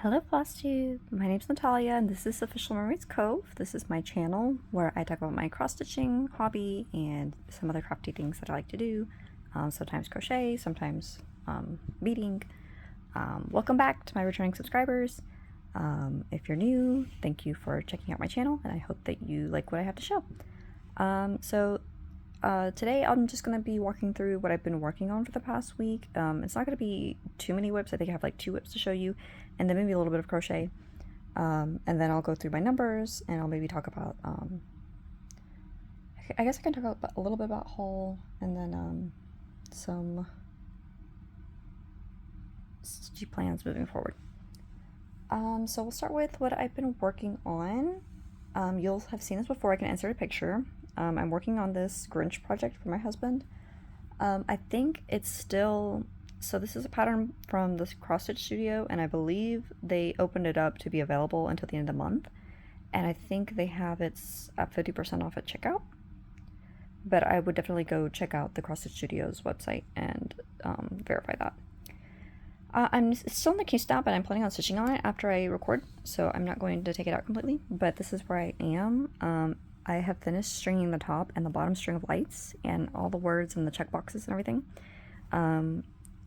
Hello Flosstube, my name's Natalia and this is Official Mermaids Cove. This is my channel where I talk about my cross-stitching hobby and some other crafty things that I like to do. Sometimes crochet, sometimes beading. Welcome back to my returning subscribers. If you're new, thank you for checking out my channel and I hope that you like what I have to show. Today I'm just going to be walking through what I've been working on for the past week. It's not going to be too many whips. I think I have like 2 whips to show you, and then maybe a little bit of crochet. And then I'll go through my numbers, and I'll maybe talk about, I guess I can talk about a little bit about haul, and then some stitchy plans moving forward. So we'll start with what I've been working on. You'll have seen this before. I can insert a picture. I'm working on this Grinch project for my husband. I think it's still, so this is a pattern from the Cross Stitch Studio, and I believe they opened it up to be available until the end of the month. And I think they have it at 50% off at checkout. But I would definitely go check out the Cross Stitch Studio's website and verify that. I'm still in the case now, but I'm planning on stitching on it after I record, so I'm not going to take it out completely, but this is where I am. I have finished stringing the top and the bottom string of lights and all the words and the checkboxes and everything.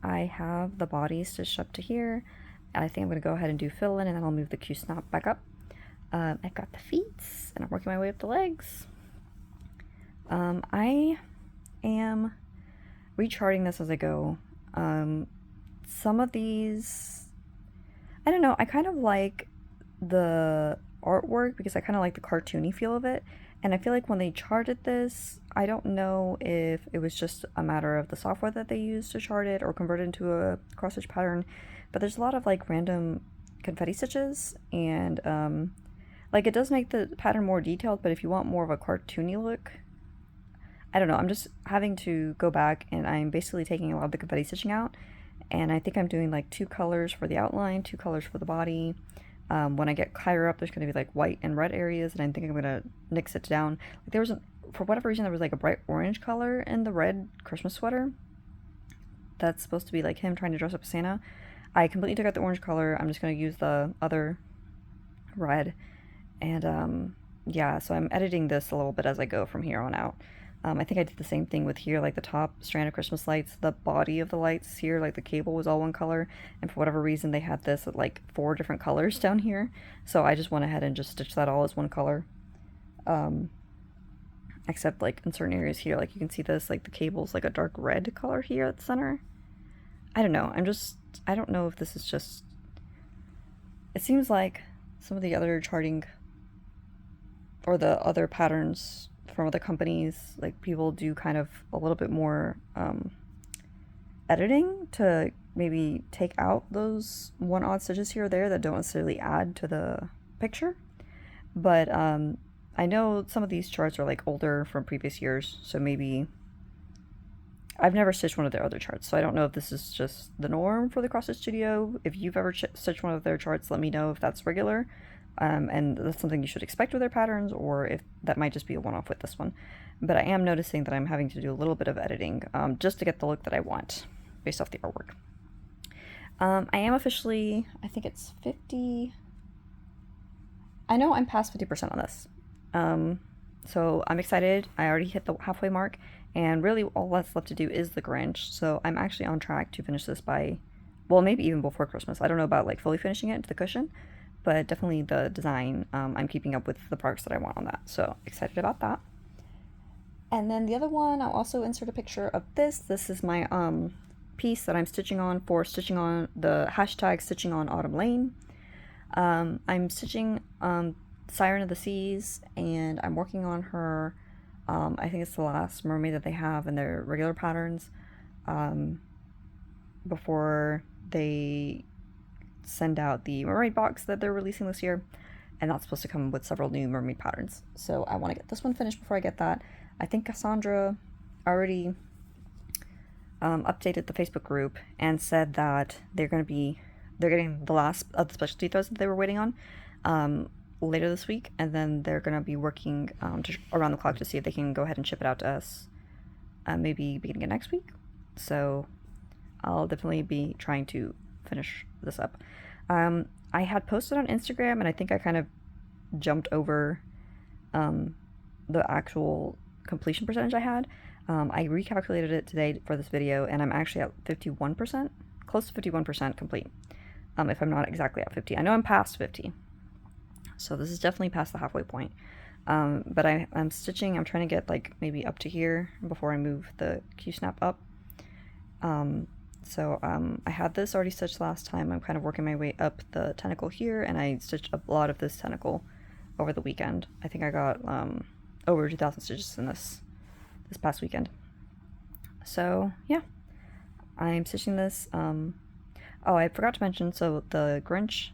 I have the body stitched up to here. I think I'm going to go ahead and do fill in, and then I'll move the Q-snap back up. I've got the feet, and I'm working my way up the legs. I am recharting this as I go. Some of these, I don't know, I kind of like the artwork because I kind of like the cartoony feel of it, and I feel like when they charted this, I don't know if it was just a matter of the software that they used to chart it or convert it into a cross stitch pattern, but there's a lot of like random confetti stitches, and like it does make the pattern more detailed, but if you want more of a cartoony look, I don't know, I'm just having to go back and I'm basically taking a lot of the confetti stitching out, and I think I'm doing like 2 colors for the outline, 2 colors for the body. When I get higher up, there's going to be like white and red areas, and I think I'm going to mix it down. Like there was for whatever reason, there was like a bright orange color in the red Christmas sweater. That's supposed to be like him trying to dress up as Santa. I completely took out the orange color. I'm just going to use the other red. And yeah, so I'm editing this a little bit as I go from here on out. I think I did the same thing with here, like the top strand of Christmas lights, the body of the lights here, like the cable was all one color, and for whatever reason they had this at like 4 different colors down here, so I just went ahead and just stitched that all as one color. Except like in certain areas here, like you can see this, like the cable's like a dark red color here at the center. I don't know, I don't know if this is just, it seems like some of the other charting or the other patterns from other companies, like people do kind of a little bit more editing to maybe take out those one odd stitches here or there that don't necessarily add to the picture. But I know some of these charts are like older from previous years, so maybe I've never stitched one of their other charts, so I don't know if this is just the norm for the Cross Stitch Studio. If you've ever stitched one of their charts, let me know if that's regular. And that's something you should expect with their patterns, or if that might just be a one-off with this one. But I am noticing that I'm having to do a little bit of editing just to get the look that I want based off the artwork. I am officially, I think it's 50, I know I'm past 50% on this. So I'm excited. I already hit the halfway mark, and really all that's left to do is the Grinch. So I'm actually on track to finish this by, well, maybe even before Christmas. I don't know about like fully finishing it to the cushion, but definitely the design, I'm keeping up with the progress that I want on that, so excited about that. And then the other one, I'll also insert a picture of this. This is my piece that I'm stitching on for stitching on the hashtag stitching on Autumn Lane. I'm stitching Siren of the Seas, and I'm working on her, I think it's the last mermaid that they have in their regular patterns before they send out the mermaid box that they're releasing this year, and that's supposed to come with several new mermaid patterns. So I want to get this one finished before I get that. I think Cassandra already updated the Facebook group and said that they're getting the last of the specialty threads that they were waiting on later this week, and then they're going to be working around the clock to see if they can go ahead and ship it out to us maybe beginning of next week. So I'll definitely be trying to finish this up. I had posted on Instagram, and I think I kind of jumped over the actual completion percentage I had. I recalculated it today for this video, and I'm actually at 51%, close to 51% complete. If I'm not exactly at 50. I know I'm past 50. So this is definitely past the halfway point. But I'm stitching, I'm trying to get like maybe up to here before I move the Q-snap up. I had this already stitched last time. I'm kind of working my way up the tentacle here, and I stitched a lot of this tentacle over the weekend. I think I got over 2,000 stitches in this past weekend. So yeah, I'm stitching this. Oh, I forgot to mention, so the Grinch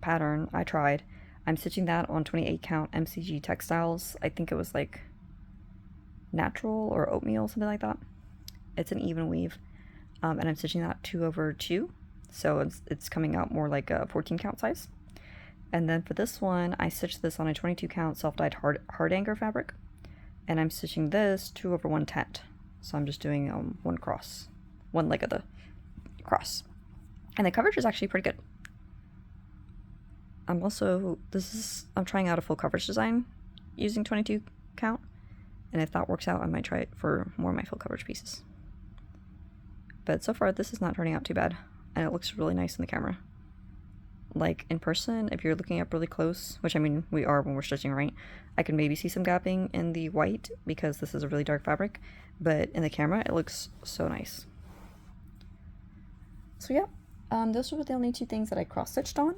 pattern I tried, I'm stitching that on 28 count MCG textiles. I think it was like natural or oatmeal, something like that. It's an even weave, and I'm stitching that 2/2, so it's coming out more like a 14 count size. And then for this one, I stitched this on a 22 count self-dyed hard anchor fabric, and I'm stitching this 2/110. So I'm just doing one cross, one leg of the cross. And the coverage is actually pretty good. I'm trying out a full coverage design using 22 count, and if that works out, I might try it for more of my full coverage pieces. But so far, this is not turning out too bad, and it looks really nice in the camera. Like in person, if you're looking up really close, which I mean we are when we're stitching, right? I can maybe see some gapping in the white because this is a really dark fabric, but in the camera, it looks so nice. So yeah. Those were the only two things that I cross-stitched on.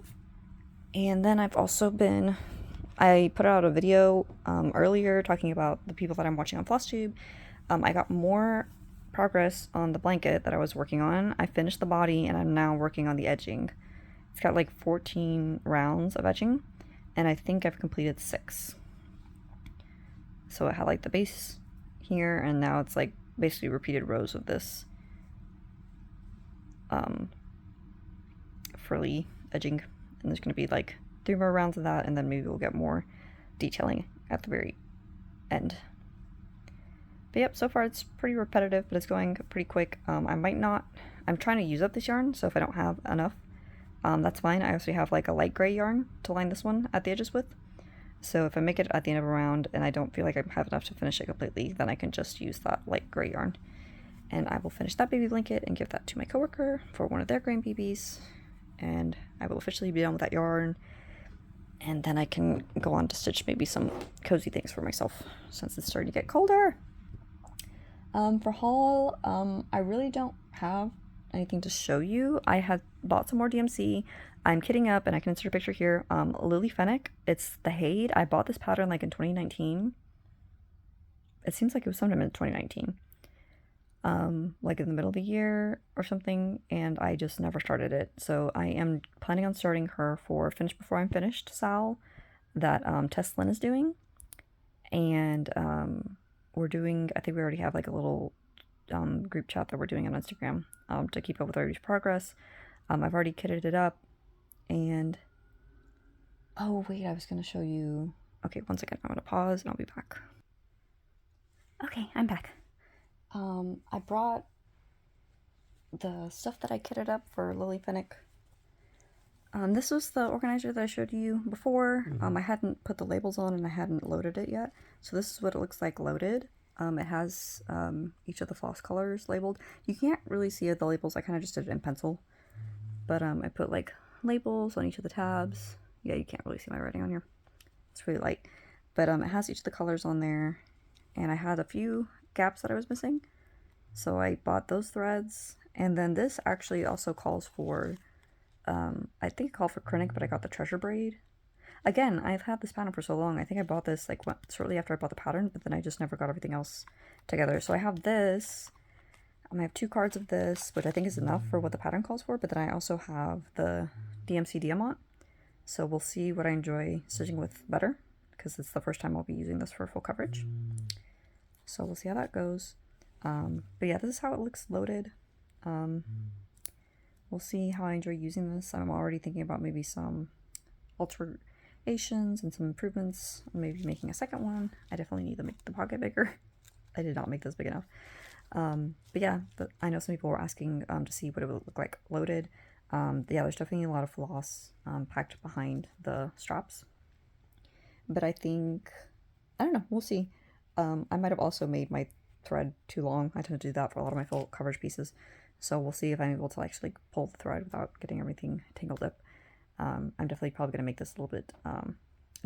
And then I put out a video earlier talking about the people that I'm watching on Flosstube. I got more progress on the blanket that I was working on. I finished the body, and I'm now working on the edging. It's got like 14 rounds of edging, and I think I've completed 6. So it had like the base here, and now it's like basically repeated rows of this frilly edging, and there's going to be like 3 more rounds of that, and then maybe we'll get more detailing at the very end. But yep, so far it's pretty repetitive, but it's going pretty quick. I'm trying to use up this yarn, so if I don't have enough, that's fine. I also have like a light gray yarn to line this one at the edges with, so if I make it at the end of a round and I don't feel like I have enough to finish it completely, then I can just use that light gray yarn. And I will finish that baby blanket and give that to my coworker for one of their grandbabies, and I will officially be done with that yarn, and then I can go on to stitch maybe some cozy things for myself since it's starting to get colder. For haul, I really don't have anything to show you. I had bought some more DMC. I'm kitting up, and I can insert a picture here. Lily Fenech, it's the HAED. I bought this pattern like in 2019. It seems like it was sometime in 2019. Like in the middle of the year or something, and I just never started it. So I am planning on starting her for Finish Before I'm Finished Sal that Tess Lynn is doing. And we're doing, I think we already have like a little group chat that we're doing on Instagram to keep up with our progress. I've already kitted it up, and oh wait, I was going to show you. Okay, one second, I'm going to pause and I'll be back. Okay, I'm back. I brought the stuff that I kitted up for Lily Fenech. This was the organizer that I showed you before. I hadn't put the labels on and I hadn't loaded it yet. So this is what it looks like loaded. It has each of the floss colors labeled. You can't really see the labels. I kind of just did it in pencil. But I put like labels on each of the tabs. Yeah, you can't really see my writing on here. It's really light. But it has each of the colors on there. And I had a few gaps that I was missing, so I bought those threads. And then this actually also calls for I think it called for Krennic, but I got the treasure braid. Again, I've had this pattern for so long. I think I bought this like shortly after I bought the pattern, but then I just never got everything else together. So I have this. I have 2 cards of this, which I think is enough for what the pattern calls for, but then I also have the DMC Diamant. So we'll see what I enjoy stitching with better, because it's the first time I'll be using this for full coverage. So we'll see how that goes. But yeah, this is how it looks loaded. We'll see how I enjoy using this. I'm already thinking about maybe some alterations and some improvements. Maybe making a second one. I definitely need to make the pocket bigger. I did not make this big enough. But yeah, I know some people were asking to see what it would look like loaded. Yeah, there's definitely a lot of floss packed behind the straps. But I think, I don't know, we'll see. I might have also made my thread too long. I tend to do that for a lot of my full coverage pieces. So we'll see if I'm able to actually pull the thread without getting everything tangled up. I'm definitely probably going to make this a little bit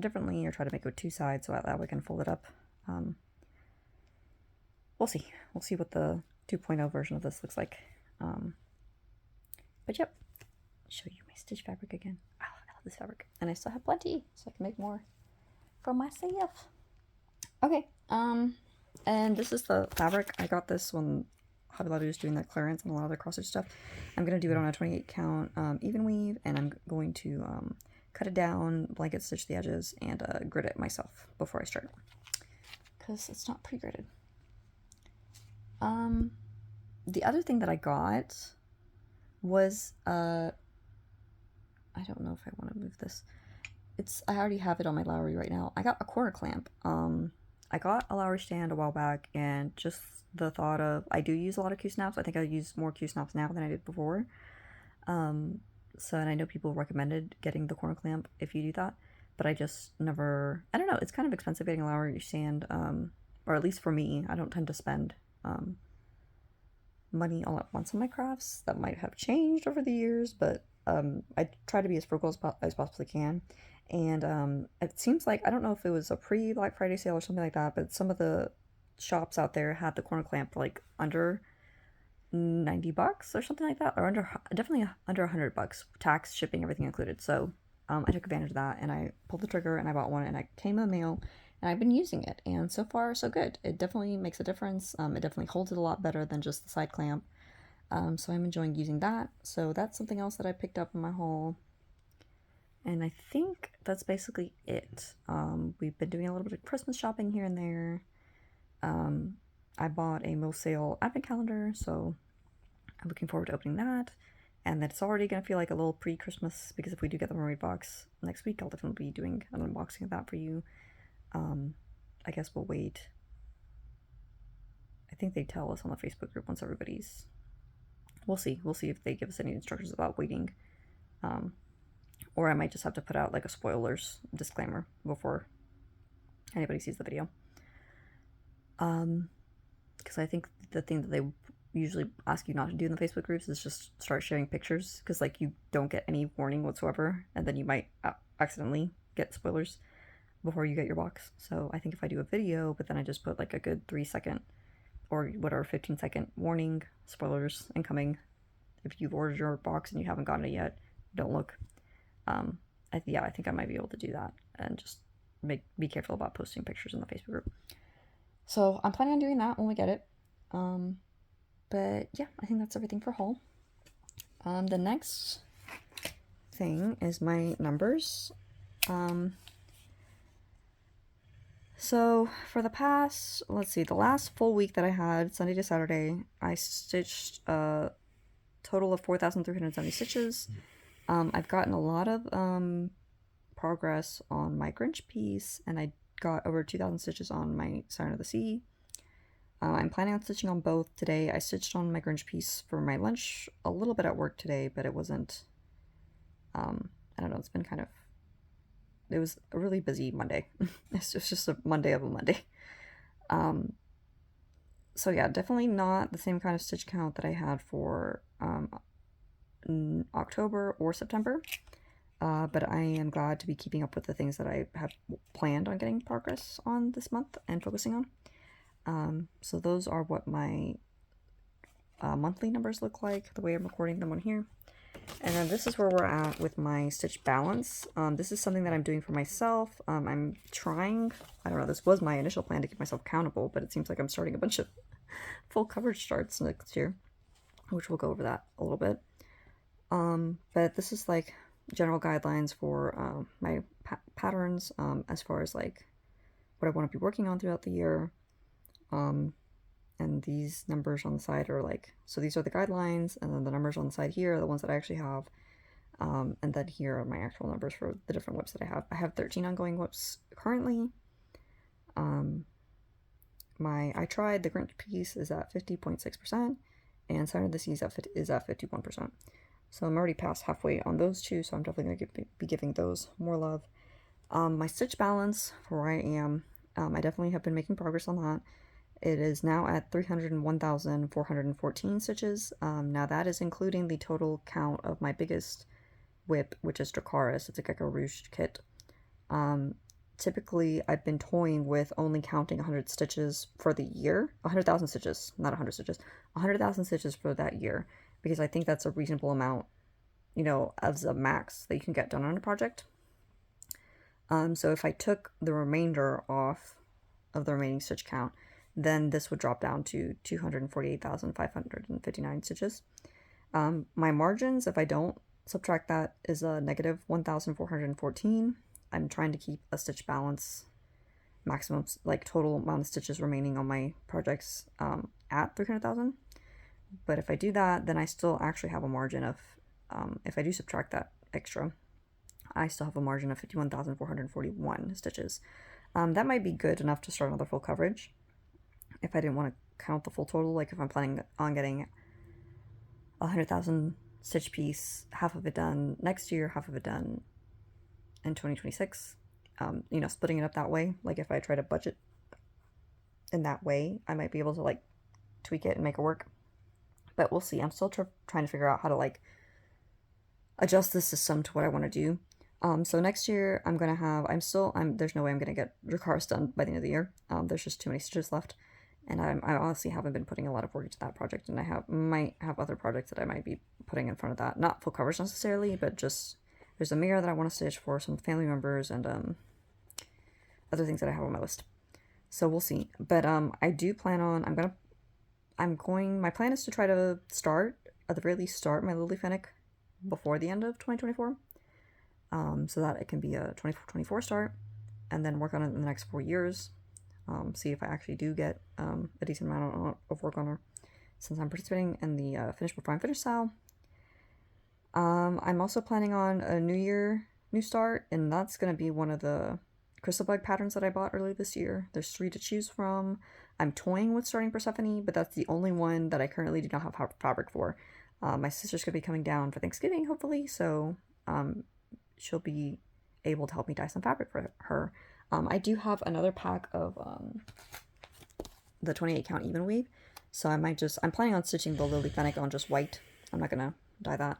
differently, or try to make it with two sides so that way I can fold it up. We'll see. We'll see what the 2.0 version of this looks like. But yep, I'll show you my stitch fabric again. Oh, I love this fabric. And I still have plenty, so I can make more for myself. Okay, and this is the fabric. I got this when Hobby Lobby was doing that clearance and a lot of the cross stitch stuff. I'm going to do it on a 28 count even weave, and I'm going to cut it down, blanket stitch the edges, and grit it myself before I start, because it's not pre-gridded. The other thing that I got was, I don't know if I want to move this. I already have it on my Lowry right now. I got a corner clamp. I got a Lowry stand a while back, and just the thought of, I do use a lot of Q-snaps. I think I use more Q-snaps now than I did before. So, and I know people recommended getting the corner clamp if you do that, but I just never, I don't know, it's kind of expensive getting a Lowry stand, or at least for me. I don't tend to spend money all at once on my crafts. That might have changed over the years, but I try to be as frugal as possibly can. And it seems like, I don't know if it was a pre-Black Friday sale or something like that, but some of the shops out there had the corner clamp for like under $90 or something like that, or definitely under $100, tax, shipping, everything included. So I took advantage of that, and I pulled the trigger, and I bought one, and it came in the mail, and I've been using it, and so far so good. It definitely makes a difference. It definitely holds it a lot better than just the side clamp. So I'm enjoying using that. So that's something else that I picked up in my haul. And I think that's basically it. We've been doing a little bit of Christmas shopping here and there. I bought a Mill Sale advent calendar, so I'm looking forward to opening that. And that's already going to feel like a little pre-Christmas, because if we do get the mermaid box next week, I'll definitely be doing an unboxing of that for you. I guess we'll wait. I think they tell us on the Facebook group once everybody's... We'll see. We'll see if they give us any instructions about waiting. Or I might just have to put out like a spoilers disclaimer before anybody sees the video. Because I think the thing that they usually ask you not to do in the Facebook groups is just start sharing pictures, because like you don't get any warning whatsoever, and then you might accidentally get spoilers before you get your box. So I think if I do a video, but then I just put like a good 3-second or whatever 15-second warning, spoilers incoming, if you've ordered your box and you haven't gotten it yet, don't look. I think I might be able to do that, and just be careful about posting pictures in the Facebook group. So I'm planning on doing that when we get it. But yeah, I think that's everything for haul. The next thing is my numbers. So for the past, let's see, the last full week that I had, Sunday to Saturday, I stitched a total of 4,370 stitches. I've gotten a lot of progress on my Grinch piece, and I got over 2,000 stitches on my Siren of the Sea. I'm planning on stitching on both today. I stitched on my Grinch piece for my lunch a little bit at work today, but it wasn't, I don't know, it's been kind of, it was a really busy Monday. It's just a Monday of a Monday. So yeah, definitely not the same kind of stitch count that I had for October or September. But I am glad to be keeping up with the things that I have planned on getting progress on this month and focusing on. So those are what my monthly numbers look like, the way I'm recording them on here. And then this is where we're at with my stitch balance. This is something that I'm doing for myself. I'm trying, I don't know, this was my initial plan to keep myself accountable, but it seems like I'm starting a bunch of full coverage starts next year, which we'll go over that a little bit. But this is like general guidelines for my patterns, as far as like what I want to be working on throughout the year. And these numbers on the side are like, so these are the guidelines, and then the numbers on the side here are the ones that I actually have. And then here are my actual numbers for the different whips that I have. I have 13 ongoing whips currently. I tried the Grinch piece is at 50.6%, and Siren of the Sea is at 51%. So I'm already past halfway on those two, so I'm definitely going to be giving those more love. My stitch balance for where I am, I definitely have been making progress on that. It is now at 301,414 stitches. Now that is including the total count of my biggest whip, which is Dracaris. It's a Gecko Rouge kit. Typically, I've been toying with only counting 100 stitches for the year. 100,000 stitches, not 100 stitches. 100,000 stitches for that year, because I think that's a reasonable amount, you know, as a max that you can get done on a project. So if I took the remainder off of the remaining stitch count, then this would drop down to 248,559 stitches. My margins, if I don't subtract that, is a negative 1,414. I'm trying to keep a stitch balance maximum, like total amount of stitches remaining on my projects at 300,000. But if I do that, then I still actually have a margin of, if I do subtract that extra, I still have a margin of 51,441 stitches. That might be good enough to start another full coverage if I didn't want to count the full total. Like if I'm planning on getting 100,000 stitch piece, half of it done next year, half of it done in 2026, you know, splitting it up that way. Like if I try to budget in that way, I might be able to like tweak it and make it work. But we'll see. I'm still trying to figure out how to like adjust the system to what I want to do. So next year I'm gonna have, there's no way I'm gonna get Dracaris done by the end of the year. There's just too many stitches left, and I honestly haven't been putting a lot of work into that project, and might have other projects that I might be putting in front of that. Not full coverage necessarily, but just there's a mirror that I want to stitch for some family members and other things that I have on my list. So we'll see. But I do plan on, my plan is to try to start, at the very least start my Lily Fenech before the end of 2024. So that it can be a 2024 start, and then work on it in the next 4 years. See if I actually do get a decent amount of work on her, since I'm participating in the Finish Before I'm Finished style. I'm also planning on a new start, and that's going to be one of the crystal bug patterns that I bought earlier this year. There's 3 to choose from. I'm toying with starting Persephone, but that's the only one that I currently do not have fabric for. My sister's going to be coming down for Thanksgiving, hopefully, so she'll be able to help me dye some fabric for her. I do have another pack of the 28 count even weave, so I'm planning on stitching the Lily Fenech on just white. I'm not gonna dye that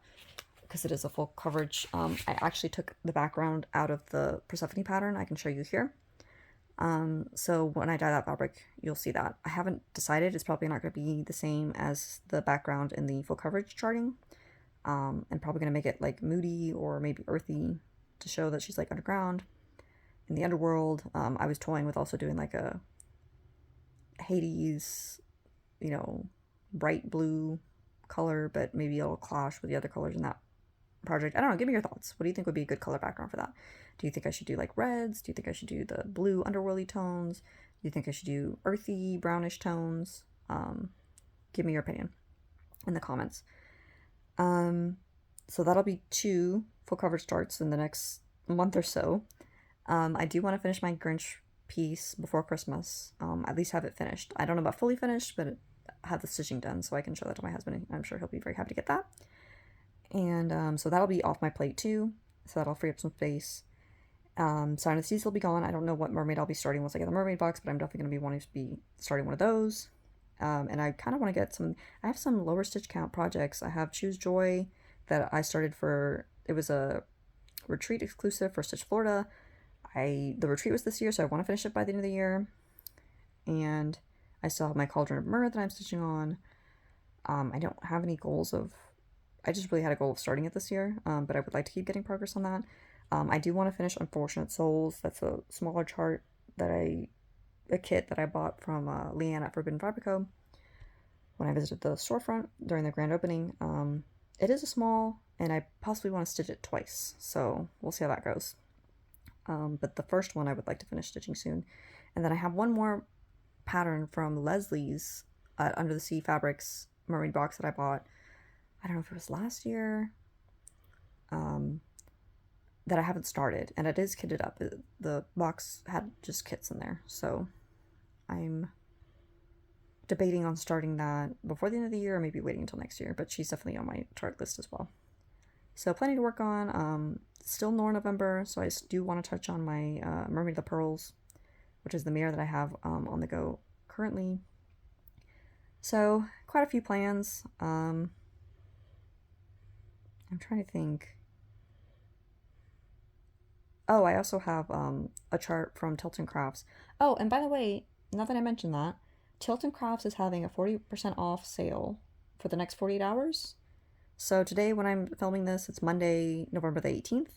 because it is a full coverage. I actually took the background out of the Persephone pattern. I can show you here. So when I dye that fabric, you'll see that. I haven't decided. It's probably not going to be the same as the background in the full coverage charting. I'm probably going to make it like moody or maybe earthy to show that she's like underground in the underworld. I was toying with also doing like a Hades, you know, bright blue color, but maybe it'll clash with the other colors in that project. I don't know. Give me your thoughts. What do you think would be a good color background for that? Do you think I should do like reds? Do you think I should do the blue underworldy tones? Do you think I should do earthy brownish tones? Give me your opinion in the comments. So that'll be 2 full coverage starts in the next month or so. I do want to finish my Grinch piece before Christmas. At least have it finished. I don't know about fully finished, but have the stitching done so I can show that to my husband. I'm sure he'll be very happy to get that. And so that'll be off my plate too. So that'll free up some space. Siren of the Seas will be gone. I don't know what mermaid I'll be starting once I get the mermaid box, but I'm definitely going to be wanting to be starting one of those. And I kind of want to get I have some lower stitch count projects. I have Choose Joy that I started for, it was a retreat exclusive for Stitch Florida. The retreat was this year, so I want to finish it by the end of the year. And I still have my Cauldron of Myrrh that I'm stitching on. I don't have any goals I just really had a goal of starting it this year, but I would like to keep getting progress on that. I do want to finish Unfortunate Souls. That's a smaller chart a kit that I bought from Leanne at Forbidden Fabric Co. when I visited the storefront during the grand opening. It is a small, and I possibly want to stitch it twice, so we'll see how that goes. But the first one I would like to finish stitching soon. And then I have one more pattern from Leslie's Under the Sea Fabrics mermaid box that I bought. I don't know if it was last year, that I haven't started, and it is kitted up. The box had just kits in there, so I'm debating on starting that before the end of the year or maybe waiting until next year, but she's definitely on my chart list as well. So plenty to work on. Still nor November, so I do want to touch on my Mermaid of the Pearls, which is the mirror that I have on the go currently. So quite a few plans. I'm trying to think. Oh, I also have a chart from Tilton Crafts. Oh, and by the way, now that I mentioned that, Tilton Crafts is having a 40% off sale for the next 48 hours. So today, when I'm filming this, it's Monday, November the 18th.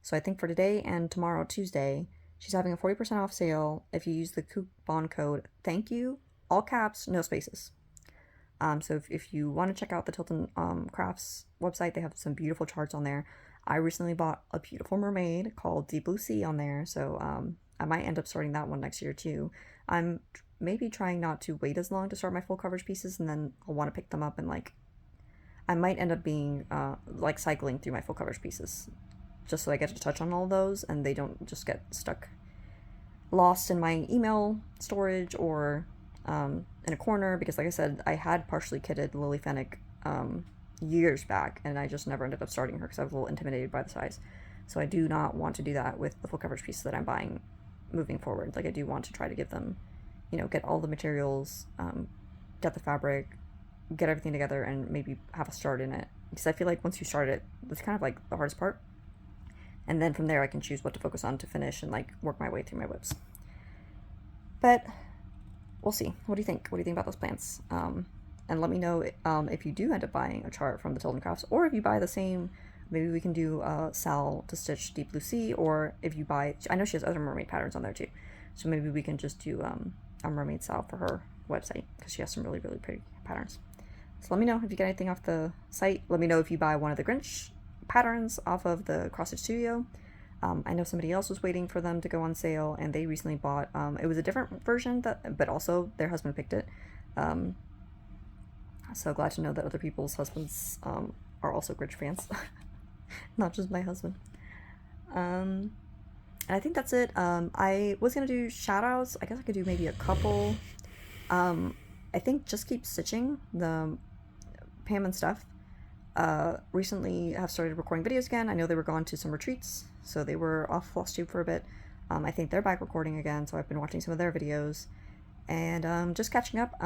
So I think for today and tomorrow, Tuesday, she's having a 40% off sale if you use the coupon code thank you, all caps, no spaces. So if you want to check out the Tilton Crafts website, they have some beautiful charts on there. I recently bought a beautiful mermaid called Deep Blue Sea on there, so I might end up starting that one next year too. I'm maybe trying not to wait as long to start my full coverage pieces, and then I'll want to pick them up and like I might end up being like cycling through my full coverage pieces, just so I get to touch on all those and they don't just get stuck lost in my email storage or in a corner, because like I said, I had partially kitted Lily Fenech years back and I just never ended up starting her because I was a little intimidated by the size. So I do not want to do that with the full coverage pieces that I'm buying moving forward. Like I do want to try to give them, you know, get all the materials, get the fabric, get everything together, and maybe have a start in it, because I feel like once you start it, that's kind of like the hardest part, and then from there I can choose what to focus on to finish and like work my way through my whips. But we'll see. What do you think? What do you think about those plans? And let me know if you do end up buying a chart from the Tilton Crafts, or if you buy the same, maybe we can do Sal to stitch Deep Blue Sea, or if you buy, I know she has other mermaid patterns on there too, so maybe we can just do a mermaid Sal for her website, because she has some really, really pretty patterns. So let me know if you get anything off the site. Let me know if you buy one of the Grinch patterns off of the Cross Stitch Studio. I know somebody else was waiting for them to go on sale, and they recently bought, it was a different version, but also their husband picked it. So glad to know that other people's husbands are also Grinch fans, not just my husband. And I think that's it. I was going to do shoutouts. I guess I could do maybe a couple. I think Just Keep Stitching, the Pam and Steph, recently have started recording videos again. I know they were gone to some retreats, so they were off Flosstube for a bit. I think they're back recording again, so I've been watching some of their videos. And just catching up.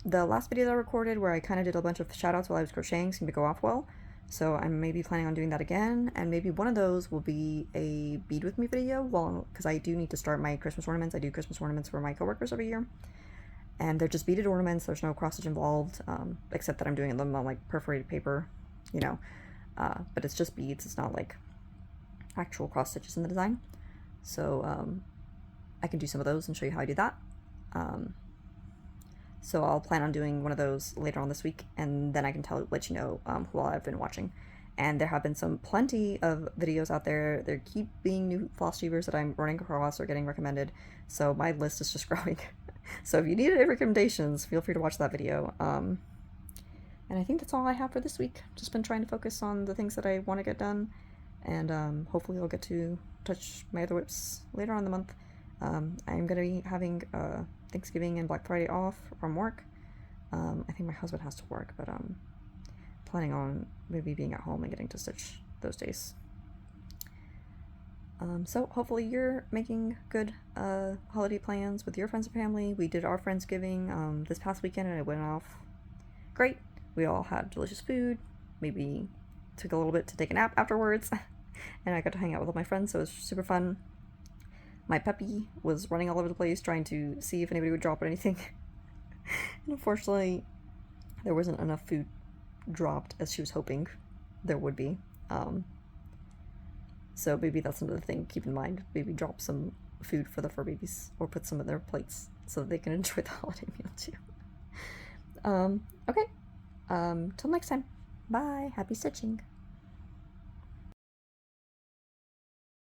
The last video that I recorded, where I kind of did a bunch of shoutouts while I was crocheting, seemed to go off well. So I'm maybe planning on doing that again, and maybe one of those will be a bead with me video, well, because I do need to start my Christmas ornaments. I do Christmas ornaments for my coworkers every year, and they're just beaded ornaments. There's no cross stitch involved, except that I'm doing them on like perforated paper, you know, but it's just beads. It's not like actual cross stitches in the design. So I can do some of those and show you how I do that. So I'll plan on doing one of those later on this week, and then I can let you know who all I've been watching. And there have been plenty of videos out there. There keep being new floss tubers that I'm running across or getting recommended, so my list is just growing. So if you need any recommendations, feel free to watch that video. And I think that's all I have for this week. Just been trying to focus on the things that I want to get done, and hopefully I'll get to touch my other whips later on in the month. I'm going to be having Thanksgiving and Black Friday off from work. I think my husband has to work, but planning on maybe being at home and getting to stitch those days. So hopefully you're making good holiday plans with your friends and family. We did our Friendsgiving this past weekend, and it went off great. We all had delicious food, maybe took a little bit to take a nap afterwards, and I got to hang out with all my friends, so it was super fun. My puppy was running all over the place trying to see if anybody would drop anything. And unfortunately, there wasn't enough food dropped as she was hoping there would be. So maybe that's another thing to keep in mind. Maybe drop some food for the fur babies, or put some in their plates so that they can enjoy the holiday meal too. Okay. Till next time. Bye. Happy stitching.